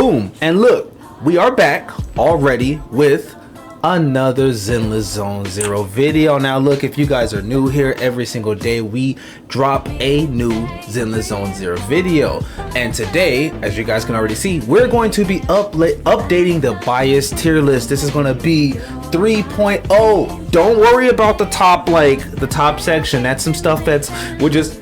Boom. And look, we are back already with another Zenless Zone Zero video. Now look, if you guys are new here, every single day we drop a new Zenless Zone Zero video, and today, as you guys can already see, we're going to be updating the bias tier list. This is going to be 3.0. Don't worry about the top, like the top section. That's some stuff that's we're just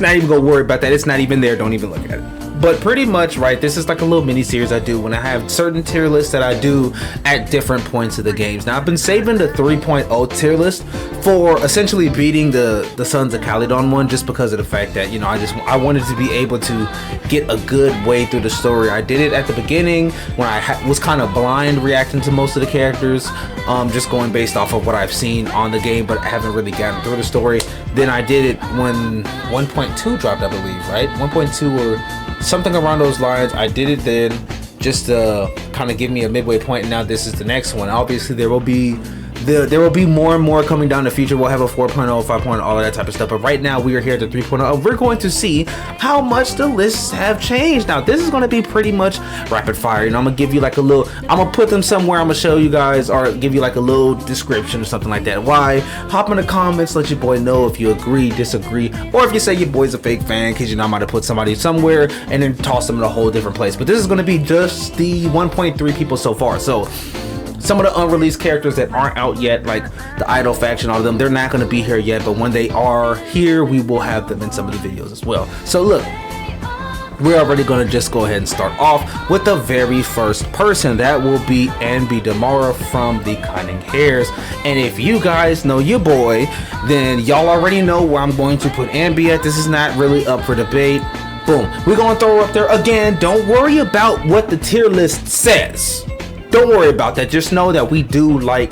not even gonna worry about that. It's not even there. Don't even look at it. But pretty much, right, this is like a little mini series I do when I have certain tier lists that I do at different points of the games. Now I've been saving the 3.0 tier list for essentially beating the Sons of Calydon one, just because of the fact that, you know, I wanted to be able to get a good way through the story. I did it at the beginning when I was kind of blind reacting to most of the characters, just going based off of what I've seen on the game, but I haven't really gotten through the story. Then I did it when 1.2 dropped, I believe, right? 1.2 or something around those lines. I did it then just to kind of give me a midway point, and now this is the next one. Obviously there will be more and more coming down the future. We'll have a 4.0, 5.0, all of that type of stuff, but right now we are here at the 3.0. We're going to see how much the lists have changed. Now this is going to be pretty much rapid fire. You know, I'm gonna give you like a little, I'm gonna put them somewhere, I'm gonna show you guys, or give you like a little description or something like that. Why? Hop in the comments, let your boy know if you agree, disagree, or if you say your boy's a fake fan, because you know I might have put somebody somewhere and then toss them in a whole different place. But this is going to be just the 1.3 people so far. So some of the unreleased characters that aren't out yet, like the Idol faction, all of them, they're not going to be here yet, but when they are here, we will have them in some of the videos as well. So look, we're already going to just go ahead and start off with the very first person. That will be Ambi Damara from the Cunning Hares. And if you guys know your boy, then y'all already know where I'm going to put Ambi at. This is not really up for debate. Boom, we're going to throw her up there again. Don't worry about what the tier list says. Don't worry about that. Just know that we do like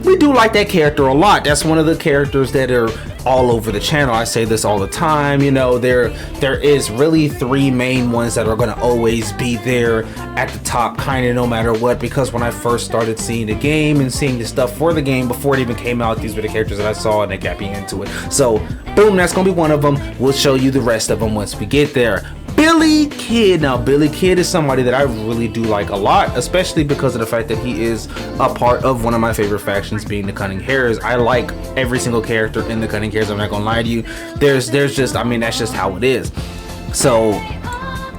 that character a lot. That's one of the characters that are all over the channel. I say this all the time. You know, there is really three main ones that are going to always be there at the top, kind of no matter what, because when I first started seeing the game and seeing the stuff for the game before it even came out, these were the characters that I saw and they got me into it. So boom, that's gonna be one of them. We'll show you the rest of them once we get there. Billy Kid. Now Billy Kid is somebody that I really do like a lot, especially because of the fact that he is a part of one of my favorite factions, being the Cunning Hares. I like every single character in the Cunning Hares. I'm not gonna lie to you. There's just, I mean, that's just how it is. So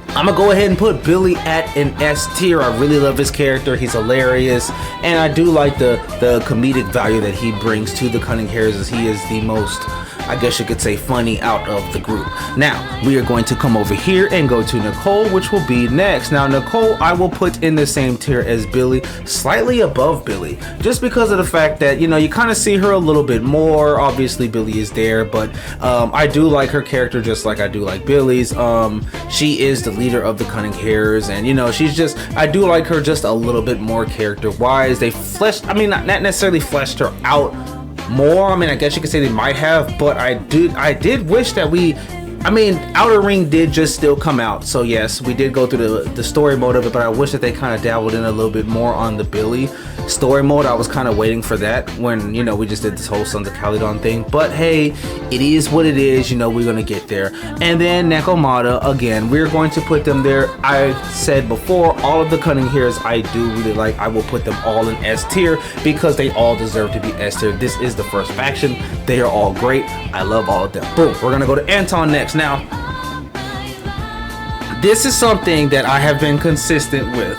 I'm gonna go ahead and put Billy at an S tier. I really love his character. He's hilarious, and I do like the comedic value that he brings to the Cunning Hares, as he is the most, I guess you could say, funny out of the group. Now we are going to come over here and go to Nicole, which will be next. Now Nicole I will put in the same tier as Billy, slightly above Billy, just because of the fact that, you know, you kind of see her a little bit more. Obviously Billy is there, but I do like her character just like I do like Billy's. She is the leader of the Cunning Hares, and you know, she's just, I do like her just a little bit more character wise. They fleshed, I mean, not necessarily fleshed her out more. I mean, I guess you could say they might have, but I did wish that I mean, Outer Ring did just still come out, so yes, we did go through the story mode of it, but I wish that they kind of dabbled in a little bit more on the Billy story mode. I was kind of waiting for that when, you know, we just did this whole Sons of Calydon thing, but hey, it is what it is. You know, we're gonna get there. And then Nekomata, again, we're going to put them there. I said before, all of the Cunning Hares I do really like. I will put them all in S tier because they all deserve to be S tier. This is the first faction. They are all great. I love all of them. Boom, we're gonna go to Anton next. Now this is something that I have been consistent with,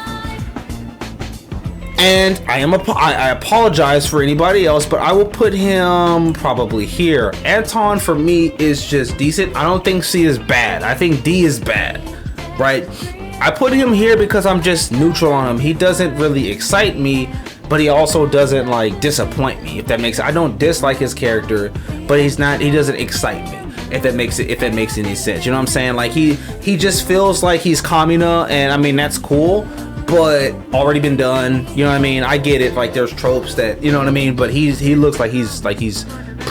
and I apologize for anybody else, but I will put him probably here. Anton for me is just decent. I don't think C is bad. I think D is bad, right? I put him here because I'm just neutral on him. He doesn't really excite me, but he also doesn't like disappoint me, if that makes sense. I don't dislike his character, but he doesn't excite me, if that makes any sense. You know what I'm saying? Like he just feels like he's Kamina, and I mean, that's cool, but already been done. You know what I mean? I get it, like there's tropes that, you know what I mean, but he looks like he's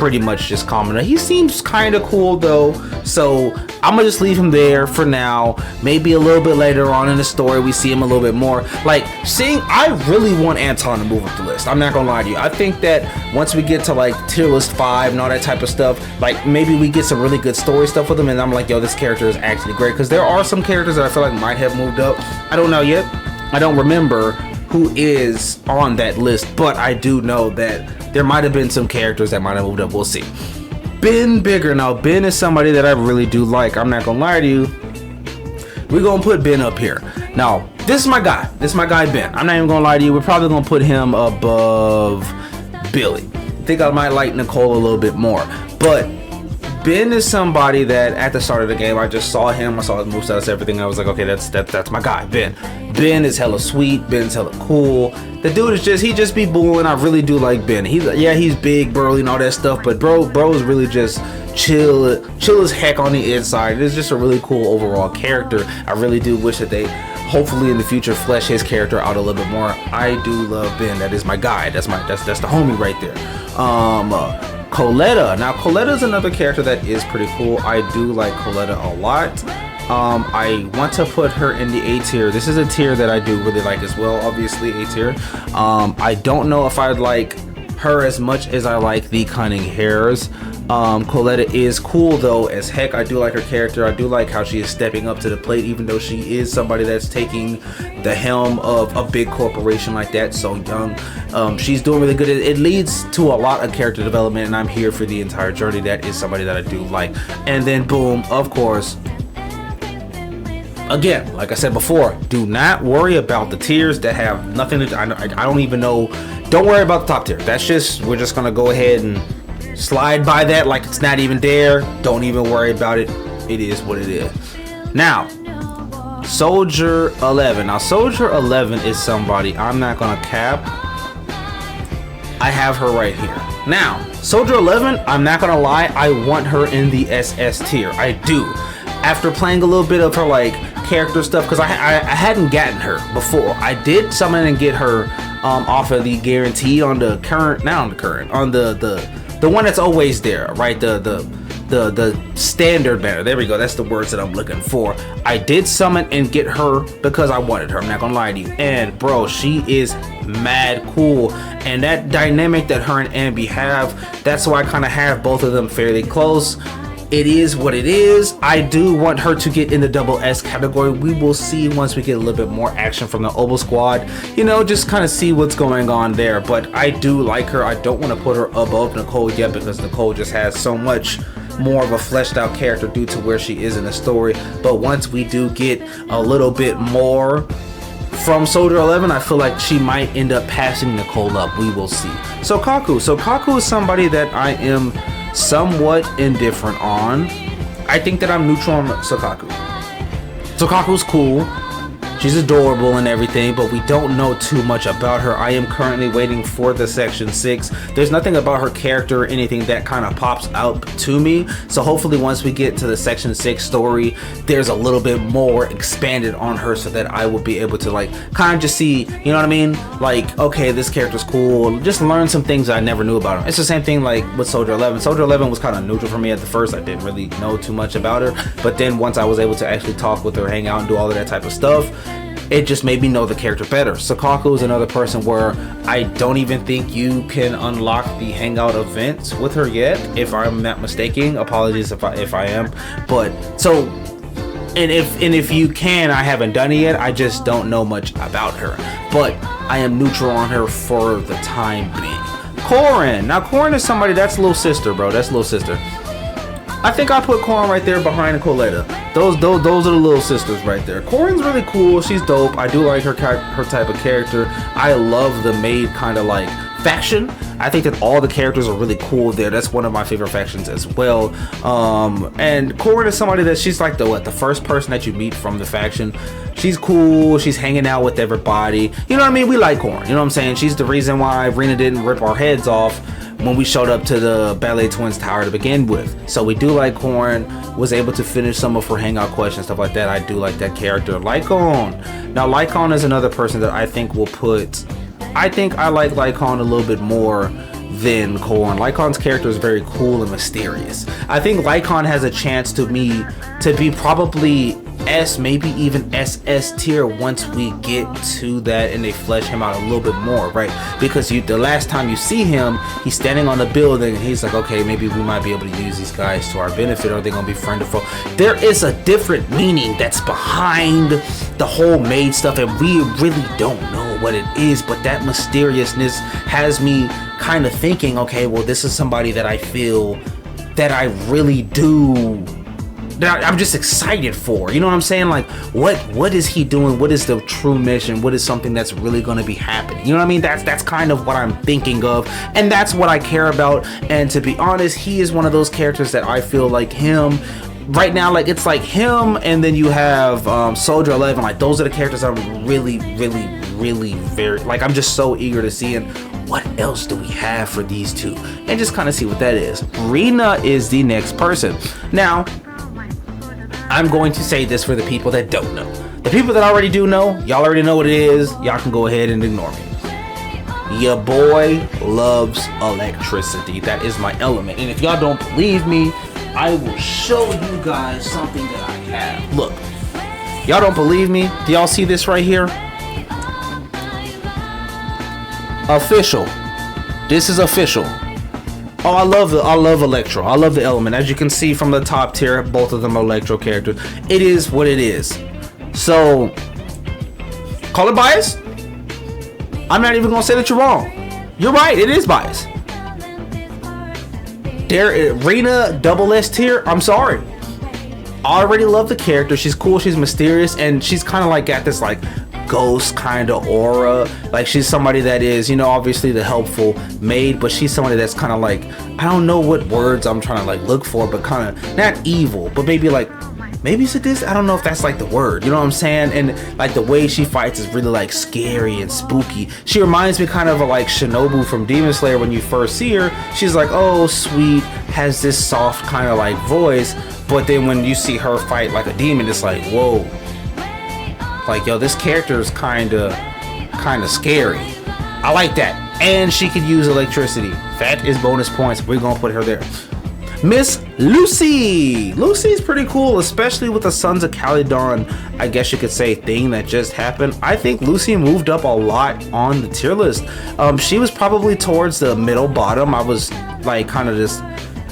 pretty much just common. He seems kind of cool though, so I'm gonna just leave him there for now. Maybe a little bit later on in the story we see him a little bit more. Like, I really want Anton to move up the list. I'm not gonna lie to you. I think that once we get to like tier list 5 and all that type of stuff, like maybe we get some really good story stuff with him, and I'm like, yo, this character is actually great. Because there are some characters that I feel like might have moved up. I don't know yet. I don't remember who is on that list, but I do know that there might have been some characters that might have moved up. We'll see. Ben Bigger. Now, Ben is somebody that I really do like. I'm not gonna lie to you. We're gonna put Ben up here. Now, this is my guy. This is my guy, Ben. I'm not even gonna lie to you. We're probably gonna put him above Billy. I think I might like Nicole a little bit more. But Ben is somebody that at the start of the game, I just saw him. I saw his movesets, everything. I was like, okay, that's my guy, Ben. Ben is hella sweet. Ben's hella cool. The dude is he just be booing. I really do like Ben. He's big, burly, and all that stuff. But bro is really just chill as heck on the inside. It's just a really cool overall character. I really do wish that they hopefully in the future flesh his character out a little bit more. I do love Ben. That is my guy. That's the homie right there. Coletta. Now, Coletta is another character that is pretty cool. I do like Coletta a lot. I want to put her in the A tier. This is a tier that I do really like as well. Obviously, A tier. I don't know if I'd like her as much as I like the Cunning Hares. Coletta is cool though as heck. I do like her character. I do like how she is stepping up to the plate, even though she is somebody that's taking the helm of a big corporation like that so young. She's doing really good. It leads to a lot of character development, and I'm here for the entire journey. That is somebody that I do like. And then boom, of course, again, like I said before, do not worry about the tiers that have nothing to do. I don't even know. Don't worry about the top tier. That's just, we're just gonna go ahead and slide by that like it's not even there. Don't even worry about it. It is what it is. Now, Soldier 11. Now, Soldier 11 is somebody I'm not gonna cap. I have her right here. Now, Soldier 11, I'm not gonna lie, I want her in the SS tier. I do. After playing a little bit of her like character stuff, because I hadn't gotten her before. I did summon and get her off of the guarantee on the current, not on the current, on the one that's always there, right? The standard banner. There we go. That's the words that I'm looking for. I did summon and get her because I wanted her. I'm not gonna lie to you. And bro, she is mad cool. And that dynamic that her and Ambi have, that's why I kind of have both of them fairly close. It is what it is. I do want her to get in the double S category. We will see once we get a little bit more action from the Oval Squad. You know, just kind of see what's going on there. But I do like her. I don't want to put her above Nicole yet because Nicole just has so much more of a fleshed out character due to where she is in the story. But once we do get a little bit more from Soldier 11, I feel like she might end up passing Nicole up. We will see. So Kaku is somebody that I am somewhat indifferent on. I think that I'm neutral on Sokaku. Sokaku's cool. She's adorable and everything, but we don't know too much about her. I am currently waiting for the Section 6. There's nothing about her character or anything that kind of pops out to me. So hopefully once we get to the Section 6 story, there's a little bit more expanded on her so that I will be able to like kind of just see, you know what I mean? Like, okay, this character's cool. Just learn some things I never knew about him. It's the same thing like with Soldier 11. Soldier 11 was kind of neutral for me at the first. I didn't really know too much about her. But then once I was able to actually talk with her, hang out, and do all of that type of stuff, it just made me know the character better. Sakaku is another person where I don't even think you can unlock the hangout events with her yet, if I'm not mistaken. Apologies if I am. But so, and if you can, I haven't done it yet. I just don't know much about her. But I am neutral on her for the time being. Corin. Now Corin is somebody that's little sister, bro. That's little sister. I think I put Corin right there behind Coletta. Those are the little sisters right there. Corin's really cool. She's dope. I do like her type of character. I love the maid kind of like faction. I think that all the characters are really cool there. That's one of my favorite factions as well. And Corin is somebody that she's like the first person that you meet from the faction. She's cool. She's hanging out with everybody. You know what I mean? We like Corin. You know what I'm saying? She's the reason why Rina didn't rip our heads off when we showed up to the Ballet Twins Tower to begin with. So we do like Corin. Was able to finish some of her hangout questions, stuff like that. I do like that character. Lycon. Now Lycon is another person that I think will put, I think I like Lycon a little bit more than Korn. Lycon's character is very cool and mysterious. I think Lycon has a chance to be probably S, maybe even SS tier once we get to that and they flesh him out a little bit more, right? Because the last time you see him, he's standing on the building and he's like, okay, maybe we might be able to use these guys to our benefit. Are they gonna be friend or foe? There is a different meaning that's behind the whole maid stuff, and we really don't know what it is, but that mysteriousness has me kind of thinking, okay, well, this is somebody that I feel that I really do, that I'm just excited for. You know what I'm saying? Like, what is he doing? What is the true mission? What is something that's really going to be happening? You know what I mean? That's kind of what I'm thinking of, and that's what I care about. And to be honest, he is one of those characters that I feel like him right now, like it's like him, and then you have Soldier 11. Like, those are the characters I'm really very, like, I'm just so eager to see. And what else do we have for these two, and just kind of see what that is. Rina is the next person. Now, I'm going to say this for the people that don't know. The people that already do know, y'all already know what it is. Y'all can go ahead and ignore me. Your boy loves electricity. That is my element. And if y'all don't believe me, I will show you guys something that I have. Look, y'all don't believe me? Do y'all see this right here? Official. This is official. Oh, I love Electro. I love the element. As you can see from the top tier, both of them are Electro characters. It is what it is. So, call it bias? I'm not even gonna say that you're wrong. You're right, it is bias. Rina double S tier, I'm sorry. I already love the character. She's cool, she's mysterious, and she's kind of like got this like ghost kind of aura. Like, she's somebody that is, you know, obviously the helpful maid, but she's somebody that's kind of like, I don't know what words I'm trying to like look for, but kind of not evil, but maybe sadistic. I don't know if that's like the word, you know what I'm saying? And like the way she fights is really like scary and spooky. She reminds me kind of like Shinobu from Demon Slayer. When you first see her, she's like, oh sweet, has this soft kind of like voice, but then when you see her fight like a demon, it's like, whoa, like, yo, this character is kind of scary. I like that. And she could use electricity. That is bonus points. We're gonna put her there. Miss Lucy. Lucy's pretty cool, especially with the Sons of Calydon, I guess you could say, thing that just happened. I think Lucy moved up a lot on the tier list. She was probably towards the middle bottom. I was like kind of just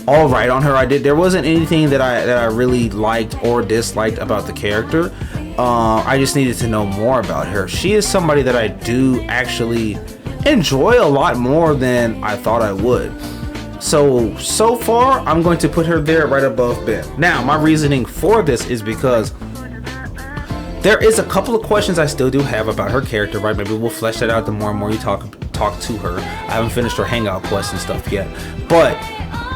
all right on her. There wasn't anything that I really liked or disliked about the character. I just needed to know more about her. She is somebody that I do actually enjoy a lot more than I thought I would. So far, I'm going to put her there right above Ben. Now, my reasoning for this is because there is a couple of questions I still do have about her character, right? Maybe we'll flesh that out the more and more you talk to her. I haven't finished her hangout quest and stuff yet, but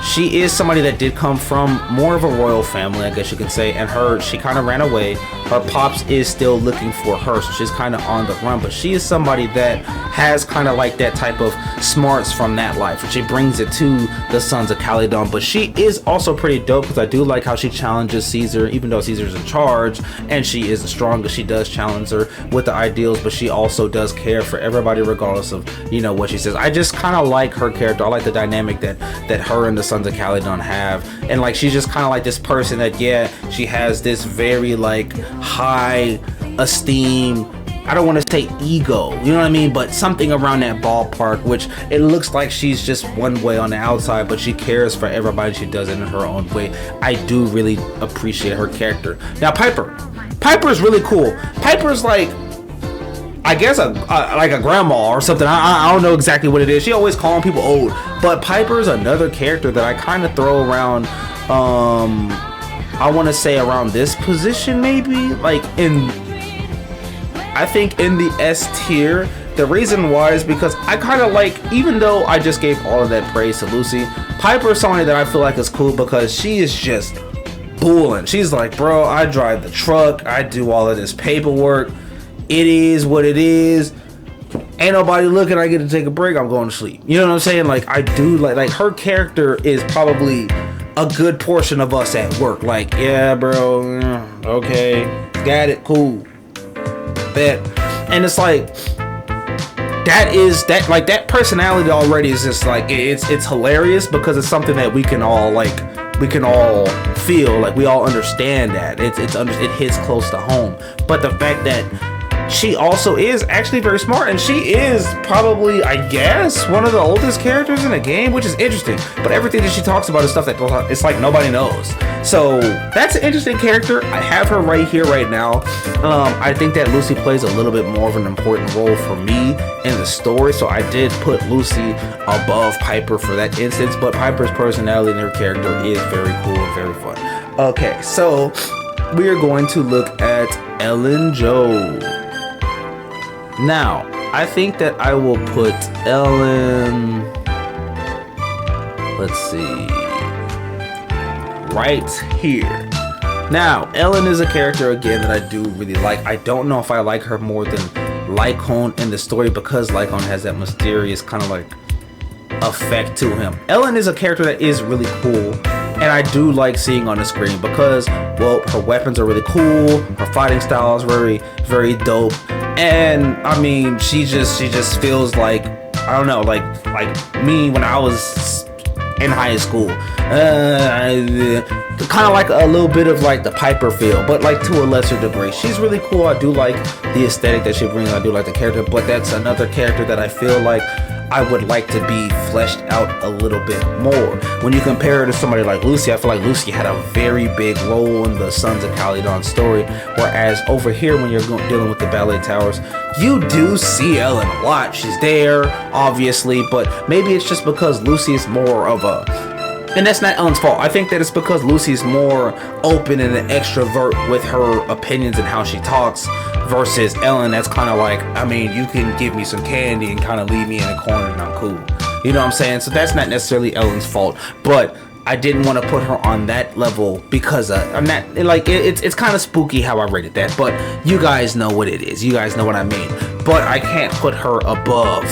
she is somebody that did come from more of a royal family, I guess you could say, and she kind of ran away. Her pops is still looking for her, so she's kind of on the run, but she is somebody that has kind of like that type of smarts from that life, and she brings it to the Sons of Calydon. But she is also pretty dope because I do like how she challenges Caesar, even though Caesar's in charge and she is the strongest. She does challenge her with the ideals, but she also does care for everybody regardless of, you know, what she says. I just kind of like her character. I like the dynamic that her and the Sons of Calydon have, and like she's just kind of like this person that, yeah, she has this very like high esteem, I don't want to say ego, you know what I mean, but something around that ballpark, which it looks like she's just one way on the outside, but she cares for everybody. She does it in her own way. I do really appreciate her character. Now Piper is really cool. Piper's like, I guess like a grandma or something. I don't know exactly what it is. She always calling people old, but Piper's another character that I kind of throw around, I want to say around this position, maybe like I think in the S tier. The reason why is because I kind of like, even though I just gave all of that praise to Lucy, Piper is somebody that I feel like is cool because she is just bulling. She's like, bro, I drive the truck, I do all of this paperwork, it is what it is, ain't nobody looking, I get to take a break, I'm going to sleep. You know what I'm saying? Like, I do like her character is probably a good portion of us at work. Like, yeah, bro, okay, got it, cool, bet. And it's like, that personality already is just like it's hilarious because it's something that we can all feel, like we all understand that it hits close to home. But the fact that she also is actually very smart, and she is probably, I guess, one of the oldest characters in the game, which is interesting. But everything that she talks about is stuff that it's like nobody knows. So that's an interesting character. I have her right here, right now. I think that Lucy plays a little bit more of an important role for me in the story, so I did put Lucy above Piper for that instance. But Piper's personality and her character is very cool and very fun. Okay, so we are going to look at Ellen Jo. Now, I think that I will put Ellen, let's see, right here. Now, Ellen is a character, again, that I do really like. I don't know if I like her more than Lycone in the story, because Lycone has that mysterious kind of like effect to him. Ellen is a character that is really cool, and I do like seeing on the screen because, well, her weapons are really cool, her fighting style is very, very dope. And I mean, she just feels like, I don't know, like me when I was in high school. Kind of like a little bit of like the Piper feel, but like to a lesser degree. She's really cool. I do like the aesthetic that she brings. I do like the character, but that's another character that I feel like I would like to be fleshed out a little bit more. When you compare her to somebody like Lucy, I feel like Lucy had a very big role in the Sons of Calydon story, whereas over here, when you're dealing with the Ballet Towers, you do see Ellen a lot. She's there, obviously, but maybe it's just because Lucy is more of a, and that's not Ellen's fault. I think that it's because Lucy's more open and an extrovert with her opinions and how she talks, versus Ellen that's kind of like, I mean, you can give me some candy and kind of leave me in a corner and I'm cool. You know what I'm saying? So that's not necessarily Ellen's fault, but I didn't want to put her on that level because I'm not like it's kind of spooky how I rated that, but you guys know what it is. You guys know what I mean. But I can't put her above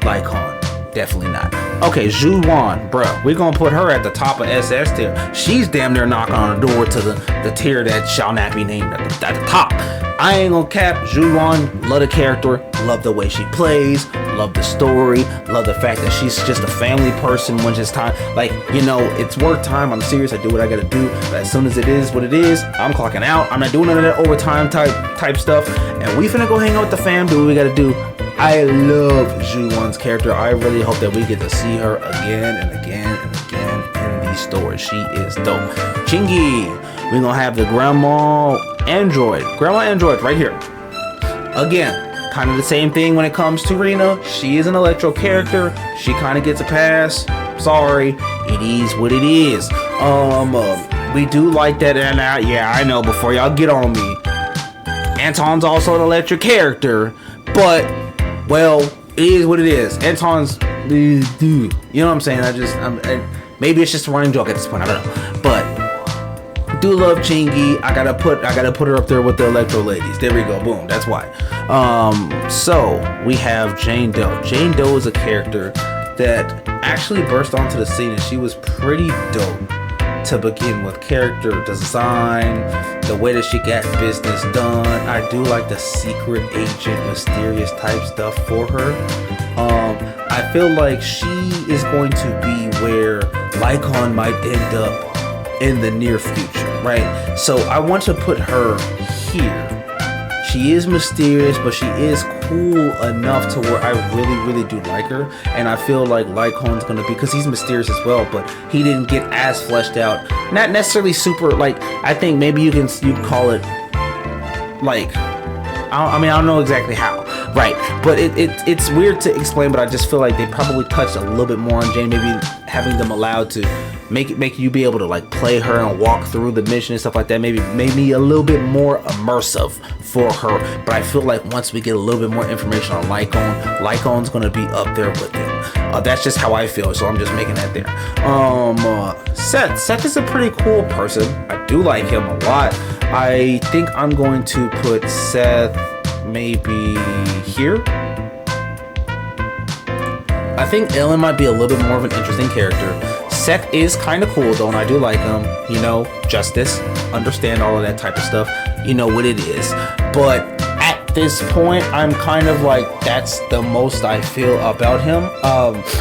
Lycone. Definitely not. Okay, Zhu Yuan, bruh. We're gonna put her at the top of SS tier. She's damn near knocking on the door to the tier that shall not be named at the top. I ain't gonna cap. Zhu Yuan, love the character, love the way she plays, love the story, love the fact that she's just a family person when it's time. Like, you know, it's work time. I'm serious. I do what I gotta do. But as soon as it is what it is, I'm clocking out. I'm not doing none of that overtime type stuff. And we finna go hang out with the fam, do what we gotta do. I love Zhu Yuan's character. I really hope that we get to see her again and again and again in these stories. She is dope. Chingy, we're gonna have the Grandma Android right here. Again, kind of the same thing when it comes to Rina. She is an Electro character. She kind of gets a pass. Sorry, it is what it is. We do like that, and yeah, I know. Before y'all get on me, Anton's also an Electric character, but well, it is what it is. Anton's, you know what I'm saying? Maybe it's just a running joke at this point. I don't know, but do love Chingy. I gotta put her up there with the Electro ladies. There we go. Boom. That's why. So we have Jane Doe. Jane Doe is a character that actually burst onto the scene, and she was pretty dope to begin with. Character design, the way that she got business done. I do like the secret agent, mysterious type stuff for her. I feel like she is going to be where Lycone might end up in the near future, right? So I want to put her here. She is mysterious, but she is cool enough to where I really, really do like her. And I feel like Lycone's gonna be, because he's mysterious as well, but he didn't get as fleshed out. Not necessarily super, like, I think maybe you call it, like, I don't know exactly how, right? But it's weird to explain, but I just feel like they probably touched a little bit more on Jane, maybe having them allowed to make you be able to like play her and walk through the mission and stuff like that. Maybe a little bit more immersive for her. But I feel like once we get a little bit more information on Lycone's gonna be up there with him. That's just how I feel, so I'm just making that there. Seth is a pretty cool person. I do like him a lot. I think I'm going to put Seth maybe here. I think Ellen might be a little bit more of an interesting character. Seth is kind of cool though, and I do like him. You know, justice, understand all of that type of stuff. You know what it is. But at at this point, I'm kind of like, that's the most I feel about him.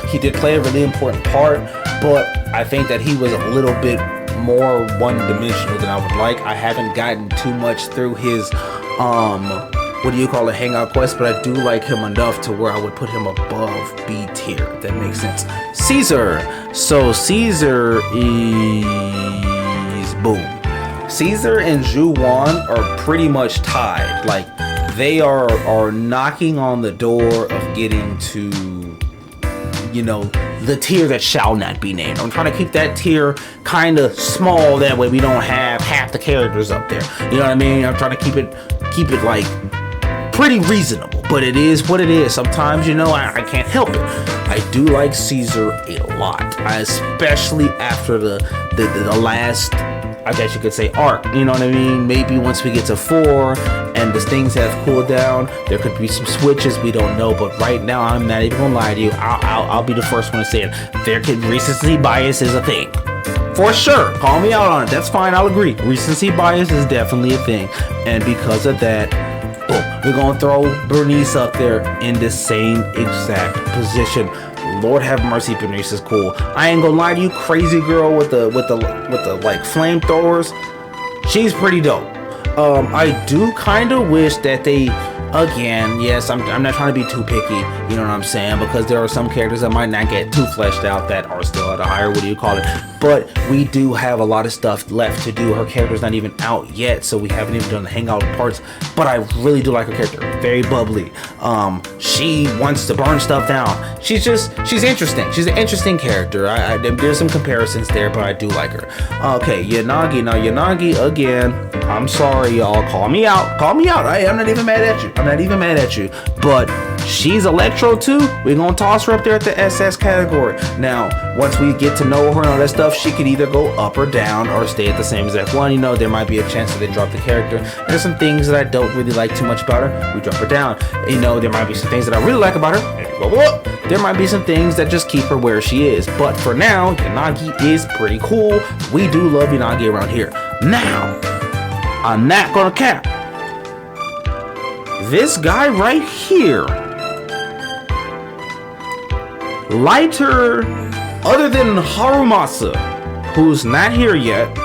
He did play a really important part, but I think that he was a little bit more one-dimensional than I would like. I haven't gotten too much through his what do you call it, hangout quest, but I do like him enough to where I would put him above B tier, if that makes sense. Caesar. So Caesar is boom. Caesar and Zhu Yuan are pretty much tied. Like, they are knocking on the door of getting to, you know, the tier that shall not be named. I'm trying to keep that tier kind of small, that way we don't have half the characters up there. You know what I mean? I'm trying to keep it like pretty reasonable, but it is what it is. Sometimes, you know, I can't help it. I do like Caesar a lot, especially after the last, I guess you could say, arc. You know what I mean? Maybe once we get to 4 and the things have cooled down, there could be some switches, we don't know. But right now, I'm not even gonna lie to you. I'll be the first one to say it. There could, recency bias is a thing. For sure, call me out on it. That's fine, I'll agree. Recency bias is definitely a thing. And because of that, boom, we're gonna throw Bernice up there in the same exact position. Lord have mercy, Bernice is cool. I ain't gonna lie to you, crazy girl with the like flamethrowers, she's pretty dope. I do kind of wish that they, again, yes, I'm not trying to be too picky, you know what I'm saying, because there are some characters that might not get too fleshed out that are still at a higher, what do you call it, but we do have a lot of stuff left to do. Her character's not even out yet, so we haven't even done the hangout parts, but I really do like her character. Very bubbly. She wants to burn stuff down. She's interesting. She's an interesting character. There's some comparisons there, but I do like her. Okay, Yanagi. Now Yanagi, again, I'm sorry, y'all. Call me out. I'm not even mad at you. But she's Electro too. We're gonna toss her up there at the SS category. Now, once we get to know her and all that stuff, she could either go up or down or stay at the same exact one. You know, there might be a chance that they drop the character. There's some things that I don't really like too much about her. We drop her down. You know, there might be some things that I really like about her. And go up. There might be some things that just keep her where she is. But for now, Yanagi is pretty cool. We do love Yanagi around here. Now, I'm not gonna cap. This guy right here, lighter, other than Harumasa, who's not here yet,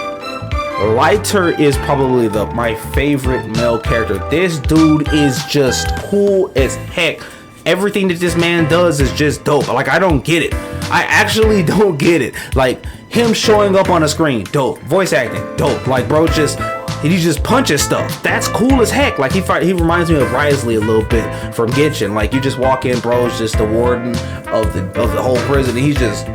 Lighter is probably my favorite male character. This dude is just cool as heck. Everything that this man does is just dope. Like, I don't get it. I actually don't get it. Like, him showing up on the screen, dope. Voice acting, dope. Like, bro, he just punches stuff. That's cool as heck. Like, he reminds me of Risley a little bit from Genshin. Like, you just walk in, bro's just the warden of the whole prison, and he's just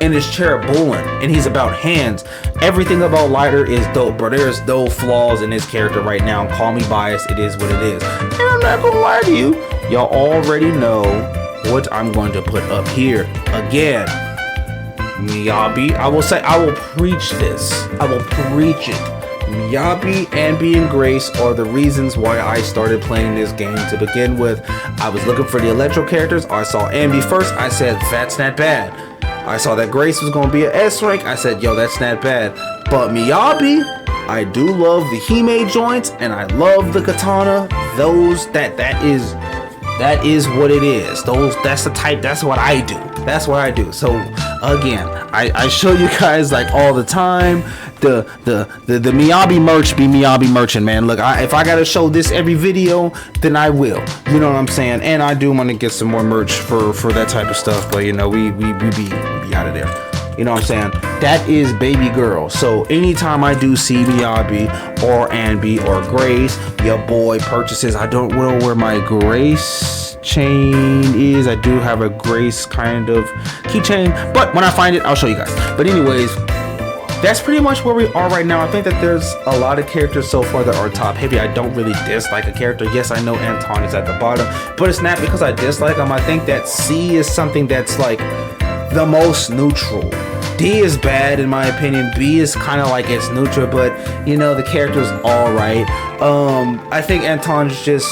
in his chair bulling, and he's about hands. Everything about Lighter is dope, bro. There's no flaws in his character right now. Call me biased, it is what it is. And I'm not gonna lie to you, y'all already know what I'm going to put up here. Again, Miyabi, I will preach this. I will preach it. Miyabi, Ambi, and Grace are the reasons why I started playing this game to begin with. I was looking for the Electro characters. I saw Ambi first. I said, that's not bad. I saw that Grace was going to be an S rank. I said, yo, that's not bad. But Miyabi, I do love the Hime joints, and I love the katana. That is what it is. That's the type. That's what I do. So again, I show you guys like all the time. The Miyabi merch be Miyabi merchant, man. Look, if I gotta show this every video, then I will. You know what I'm saying? And I do want to get some more merch for that type of stuff. But you know, we be out of there. You know what I'm saying? That is baby girl. So anytime I do see Miyabi or Ambi or Grace, your boy purchases. I don't know where my Grace chain is. I do have a Grace kind of keychain, but when I find it, I'll show you guys. But anyways, that's pretty much where we are right now. I think that there's a lot of characters so far that are top heavy. I don't really dislike a character. Yes, I know Anton is at the bottom, but it's not because I dislike him. I think that C is something that's like the most neutral. D is bad in my opinion. B is kind of like it's neutral, but you know, the character's all right. I think Anton's just,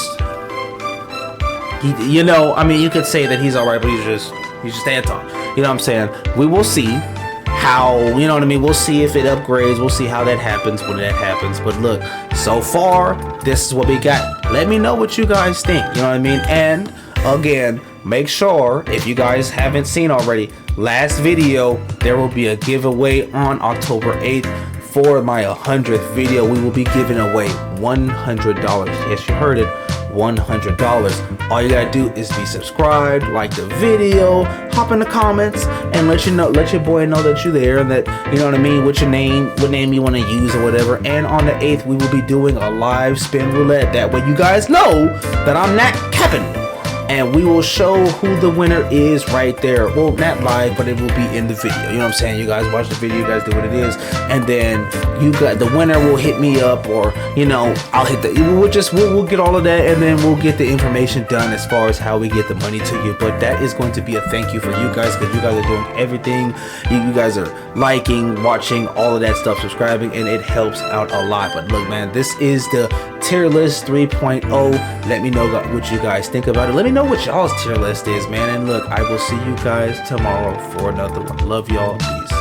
you know, I mean, you could say that he's all right, but he's just Anton. You know what I'm saying? We will see how, you know what I mean? We'll see if it upgrades. We'll see how that happens when that happens. But look, so far, this is what we got. let me know what you guys think, you know what I mean? And again, make sure, if you guys haven't seen already, last video, there will be a giveaway on October 8th. For my 100th video, we will be giving away $100. Yes, you heard it, $100. All you gotta do is be subscribed, like the video, hop in the comments, and let your boy know that you're there, and that, you know what I mean, what name you want to use or whatever. And on the 8th, we will be doing a live spin roulette. That way you guys know that I'm not capping. And we will show who the winner is right there. Well, not live, but it will be in the video. You know what I'm saying? You guys watch the video, you guys do what it is, and then the winner will hit me up, or you know, I'll hit we'll get all of that, and then we'll get the information done as far as how we get the money to you. But that is going to be a thank you for you guys, because you guys are doing everything. You guys are liking, watching, all of that stuff, subscribing, and it helps out a lot. But look, man, this is the tier list 3.0. Let me know what you guys think about it. Let me know what y'all's tier list is, man. And look, I will see you guys tomorrow for another one. Love y'all. Peace.